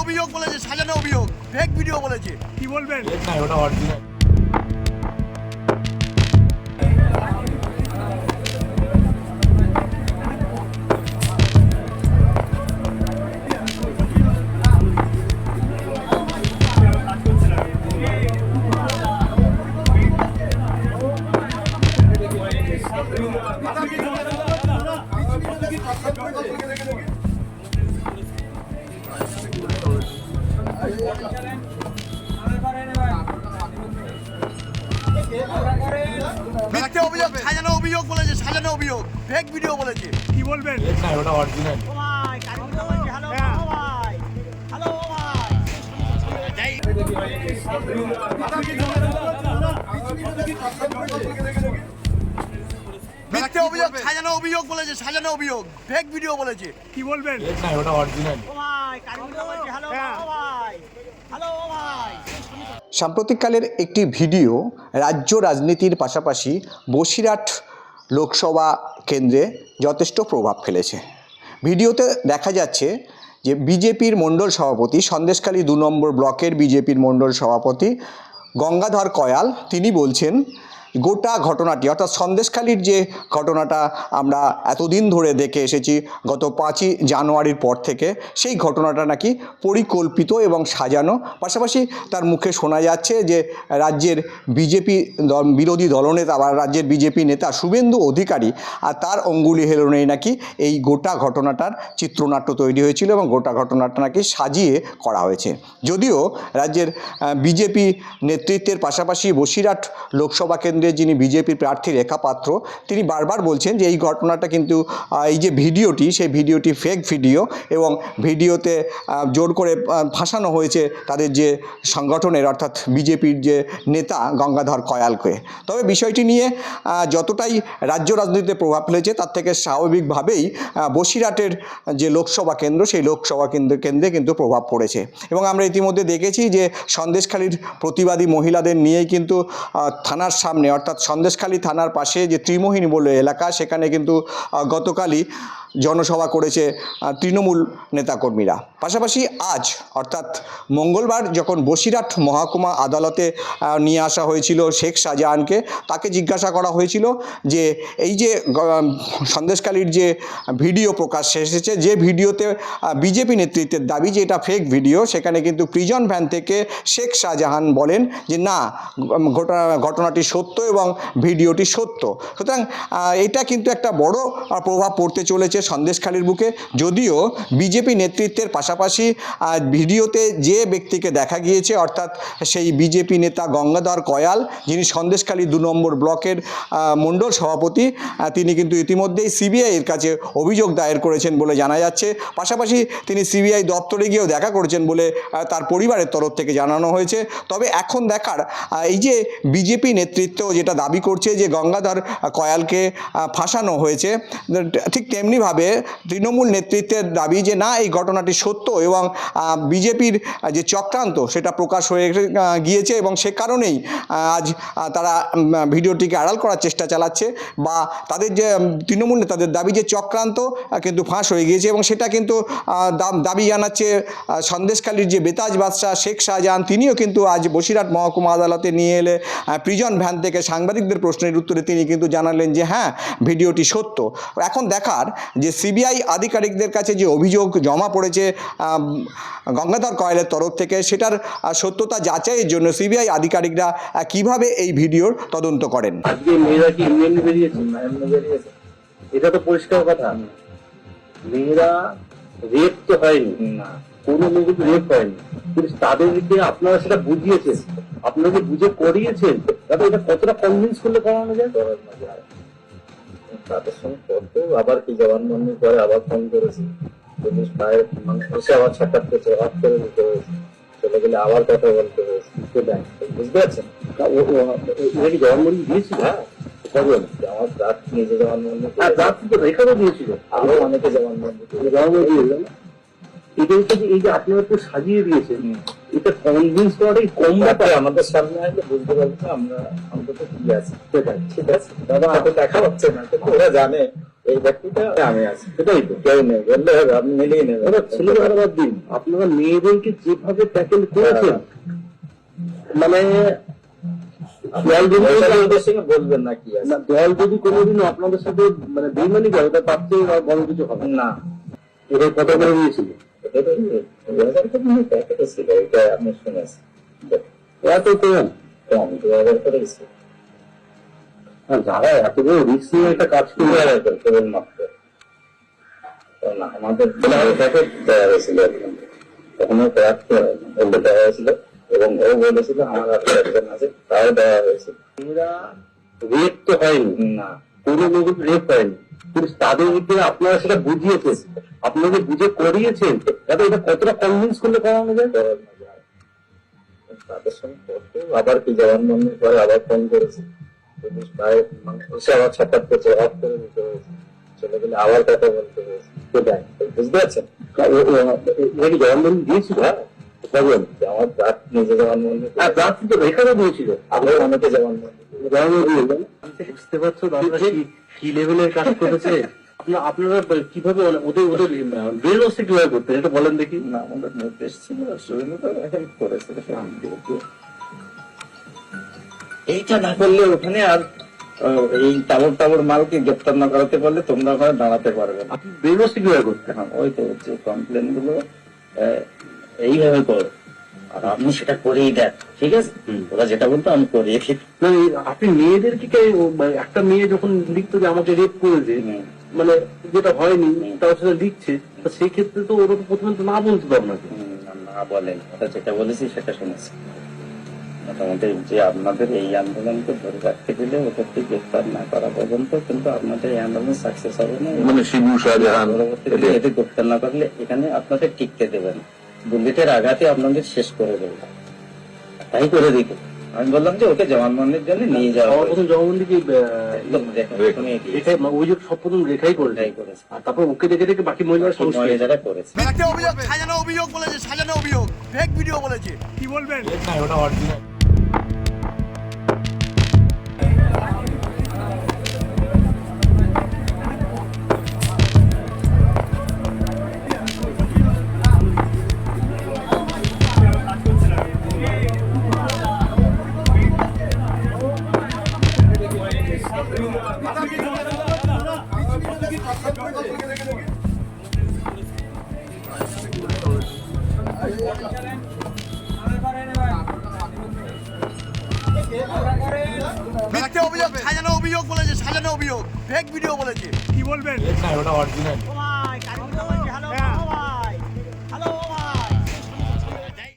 অভিযোগ বলেছে, সাজানো অভিযোগ, ফেক ভিডিও বলেছে। কি বলবেন? না, ওটা অরিজিনাল। মিথ্যে অভিযোগ, সাজানো অভিযোগ বলেছে, সাজানো অভিযোগ, ফেক ভিডিও বলেছে। কি বলবেন? না, ওটা অরিজিনাল। মিথ্যে অভিযোগ, সাজানো অভিযোগ বলেছে, সাজানো অভিযোগ, ফেক ভিডিও বলেছে। কি বলবেন? না, ওটা অরিজিনাল। সাম্প্রতিককালের একটি ভিডিও রাজ্য রাজনীতির পাশাপাশি বসিরহাট লোকসভা কেন্দ্রে যথেষ্ট প্রভাব ফেলেছে। ভিডিওতে দেখা যাচ্ছে যে বিজেপির মণ্ডল সভাপতি, সন্দেশখালী 2 নম্বর ব্লকের বিজেপির মণ্ডল সভাপতি গঙ্গাধর কয়াল, তিনি বলছেন গোটা ঘটনাটি, অর্থাৎ সন্দেশখালীর যে ঘটনাটা আমরা এতদিন ধরে দেখে এসেছি গত 5ই জানুয়ারির পর থেকে, সেই ঘটনাটা নাকি পরিকল্পিত এবং সাজানো। পাশাপাশি তার মুখে শোনা যাচ্ছে যে রাজ্যের বিজেপি বিরোধী দলনেতা বা রাজ্যের বিজেপি নেতা শুভেন্দু অধিকারী আর তার অঙ্গুলি হেলনেই নাকি এই গোটা ঘটনাটার চিত্রনাট্য তৈরি হয়েছিল এবং গোটা ঘটনাটা নাকি সাজিয়ে করা হয়েছে। যদিও রাজ্যের বিজেপি নেতৃত্বের পাশাপাশি বসিরহাট লোকসভা কেন্দ্রে যিনি বিজেপি প্রার্থী রেখা পাত্র, তিনি বারবার বলছেন যে এই ঘটনাটা কিন্তু এই যে ভিডিওটি, সেই ভিডিওটি ফেক ভিডিও এবং ভিডিওতে জোর করে ফাঁসানো হয়েছে তাদের যে সংগঠনের, অর্থাৎ বিজেপির যে নেতা গঙ্গাধর কয়ালকে। তবে বিষয়টি নিয়ে যতটাই রাজ্য রাজনীতিতে প্রভাব ফেলেছে, তার থেকে স্বাভাবিকভাবেই বসিরহাটের যে লোকসভা কেন্দ্র, সেই লোকসভা কেন্দ্রে কিন্তু প্রভাব পড়েছে। এবং আমরা ইতিমধ্যে দেখেছি যে সন্দেশখালীর প্রতিবাদী মহিলাদের নিয়েই কিন্তু থানার সামনে, অর্থাৎ সন্দেশখালী থানার পাশে যে ত্রিমোহিনী বলে এলাকা, সেখানে কিন্তু গতকালই জনসভা করেছে তৃণমূল নেতাকর্মীরা। পাশাপাশি আজ অর্থাৎ মঙ্গলবার যখন বসিরহাট মহকুমা আদালতে নিয়ে আসা হয়েছিল শেখ শাহজাহানকে, তাকে জিজ্ঞাসা করা হয়েছিল যে এই যে সন্দেশখালীর যে ভিডিও প্রকাশ্যে এসেছে, যে ভিডিওতে বিজেপি নেতৃত্বের দাবি যে এটা ফেক ভিডিও, সেখানে কিন্তু প্রিজন ভ্যান থেকে শেখ শাহজাহান বলেন যে না, ঘটনাটি সত্য এবং ভিডিওটি সত্য। সুতরাং এটা কিন্তু একটা বড় প্রভাব পড়তে চলেছে সন্দেশখালীর বুকে। যদিও বিজেপি নেতৃত্বের পাশাপাশি ভিডিওতে যে ব্যক্তিকে দেখা গিয়েছে, অর্থাৎ সেই বিজেপি নেতা গঙ্গাধর কয়াল, যিনি সন্দেশখালী 2 নম্বর ব্লকের মণ্ডল সভাপতি, তিনি কিন্তু ইতিমধ্যেই সিবিআইয়ের কাছে অভিযোগ দায়ের করেছেন বলে জানা যাচ্ছে। পাশাপাশি তিনি সিবিআই দপ্তরে গিয়েও দেখা করেছেন বলে তার পরিবারের তরফ থেকে জানানো হয়েছে। তবে এখন দেখার, এই যে বিজেপি নেতৃত্ব যেটা দাবি করছে যে গঙ্গাধর কয়ালকে ফাঁসানো হয়েছে, ঠিক তেমনিভাবে তৃণমূল নেতৃত্বের দাবি যে না, এই ঘটনাটি সত্য এবং বিজেপির যে চক্রান্ত সেটা প্রকাশ হয়ে গিয়েছে এবং সে কারণেই আজ তারা ভিডিওটিকে আড়াল করার চেষ্টা চালাচ্ছে, বা তাদের যে তৃণমূল নেতাদের দাবি যে চক্রান্ত কিন্তু ফাঁস হয়ে গিয়েছে। এবং সেটা কিন্তু দাবি জানাচ্ছে সন্দেশখালীর যে বেতাজ বাদশাহ শেখ শাহজাহান, তিনিও কিন্তু আজ বসিরহাট মহকুমা আদালতে নিয়ে এলে প্রিজন ভ্যান থেকে সাংবাদিকদের প্রশ্নের উত্তরে তিনি কিন্তু জানালেন যে হ্যাঁ, ভিডিওটি সত্য। এখন দেখার যে সিবিআই আধিকারিকদের কাছে যে অভিযোগ জমা পড়েছে গঙ্গাধর কয়ালের তরফ থেকে, সেটার সত্যতা যাচাইয়ের জন্য সিবিআই আধিকারিকরা কিভাবে এই ভিডিওর তদন্ত করেন। আজকে মেয়েরা কি ইউএন বেরিয়েছে, এটা তো পরিষ্কার কথা। মেয়েরা রেপ তো হয়নি, কোনো মেয়ে কিন্তু রেপ হয়নি, কিন্তু তাদেরকে আপনারা সেটা বুঝিয়েছেন, আপনাকে বুঝে করিয়েছেন, তাহলে এটা কতটা কনভিন্স করলে করানো যায়? তাদের সঙ্গে কত আবার কি জবানবন্দি করে আবার ফোন করেছি, পুলিশ পায়ের মানুষ এসে আবার ছাটাত করছে, হাত করে দিতে হয়েছে, চলে গেলে আবার কথা বলতে হয়েছে। সেটাই বুঝতে পারছেন? ওরা কি জবানবন্দি দিয়েছিল? হ্যাঁ, আমার দাঁত নিজে জবানবন্দি, দাঁত কিন্তু রেখারও দিয়েছিল, আরো অনেকে জবানবন্দি দিয়েছিল। এটা হচ্ছে যে এই যে আপনারা একটু সাজিয়ে দিয়েছেন, এটা কনভিন্স করাটাই কম ব্যাপার। আমাদের সামনে আসলে বুঝতে পারছি আমরা অন্তত কি আছে। সেটাই ঠিক আছে দাদা, হয়তো দেখা হচ্ছে না, কিন্তু ওরা জানে এই ব্যক্তিটা আমি আছি, সেটাই তো কেউ নেই বললে হবে, আপনি মিলিয়ে নেবেন। ছেলে বাদ দিন, আপনারা মেয়েদেরকে যেভাবে ট্যাকেল করেছেন, মানে বলবেন না কি আছে, দল যদি কোনোদিনও আপনাদের সাথে মানে বেইমানি করে তার চেয়ে বড় কিছু হবে না। এটা কত করে নিয়েছিল? ছিল, এটা আপনি শুনেছেন, এত কম কম 2000 করে গেছে। যারা এত বড় রিস্ক নিয়ে একটা কাজ করে কেবলমাত্র, কারণ আমাদের ওটাকে দেওয়া হয়েছিল, তখন বলতে দেওয়া হয়েছিল এবং ও বলেছিল আমার একজন আছে, তাও দেওয়া হয়েছিল। রেপ তো হয়নি না, কোনো লোক রেপ হয়নি, কিন্তু তাদেরকে আপনারা সেটা বুঝিয়েছেন, আপনাদের বুঝে করিয়েছেন, যাতে এটা কতটা কনভিন্স করলে করানো যায়। তাদের সঙ্গে করতে আবার কি জবানবন্দির পরে আবার ফোন করেছি, আবার সাক্ষাৎ করছে, অফ করে দিতে হয়েছে, চলে গেলে আবার কথা বলতে হয়েছে। সেটাই বুঝতে পারছেন, জবানবন্দি দিয়েছিল। আমার রাত নিজে জবানবন্দি, রাত কিন্তু এখানে দিয়েছিল, আপনার অনেকে জবানবন্দি বুঝতে পারছো কি লেভেলের কাজ করেছে। আপনারা কিভাবে ওদের ব্রেন ওয়াশটা কিভাবে করতেন এটা বলেন দেখি। না, আমাদের নির্দেশ ছিল, করেছে এইটা না করলে ওখানে আর এই টাবর মালকে গ্রেপ্তার না করাতে পারলে তোমরা ওখানে দাঁড়াতে পারবে না। আপনি ব্রেন ওয়াশটা কিভাবে করতেন? হ্যাঁ, ওই তো হচ্ছে কমপ্লেন গুলো এইভাবে করো, আর আপনি সেটা করেই দেন, ঠিক আছে, ওরা যেটা বলতো আমি করিয়ে দিই। আপনি মেয়েদেরকে একটা মেয়ে যখন লিখতো যে আমাকে রেপ করেছে, মানে যেটা হয়নি তাও সেটা লিখছে, সেই ক্ষেত্রে তো ওরা তো প্রথমে তো না বলতে পারবে না, না বলেন, ওটা যেটা বলেছি সেটা শুনেছি। মোটামুটি যে আপনাদের এই আন্দোলনকে ধরে রাখতে দিলে ওদেরকে গ্রেফতার না করা পর্যন্ত কিন্তু আপনাদের এই আন্দোলন সাকসেস হবে না, মানে পরবর্তীতে এদের গ্রেফতার না করলে এখানে আপনাদের টিকতে দেবেন, বুলেটের আঘাতে আপনাদের শেষ করে দেবে, তাই করে দিত। আমি বললাম যে ওকে জবানবন্দির জন্য নিয়ে যাওয়া। প্রথম জবানবন্দি কি অভিযোগ সব প্রথম রেখাই করেছে, আর তারপর ওকে দেখে দেখে বাকি মহিলারা করেছে। একটা অভিযোগ, সাজানো অভিযোগ বলেছে, সাজানো অভিযোগ, ফেক ভিডিও বলেছে, কি বলবেন? না, ওটা অরিজিনাল। মিথ্যে অভিযোগ, সাজানো অভিযোগ বলেছে, সাজানো অভিযোগ, ফেক ভিডিও বলেছে, কি বলবেন? না, ওটা অরিজিনাল।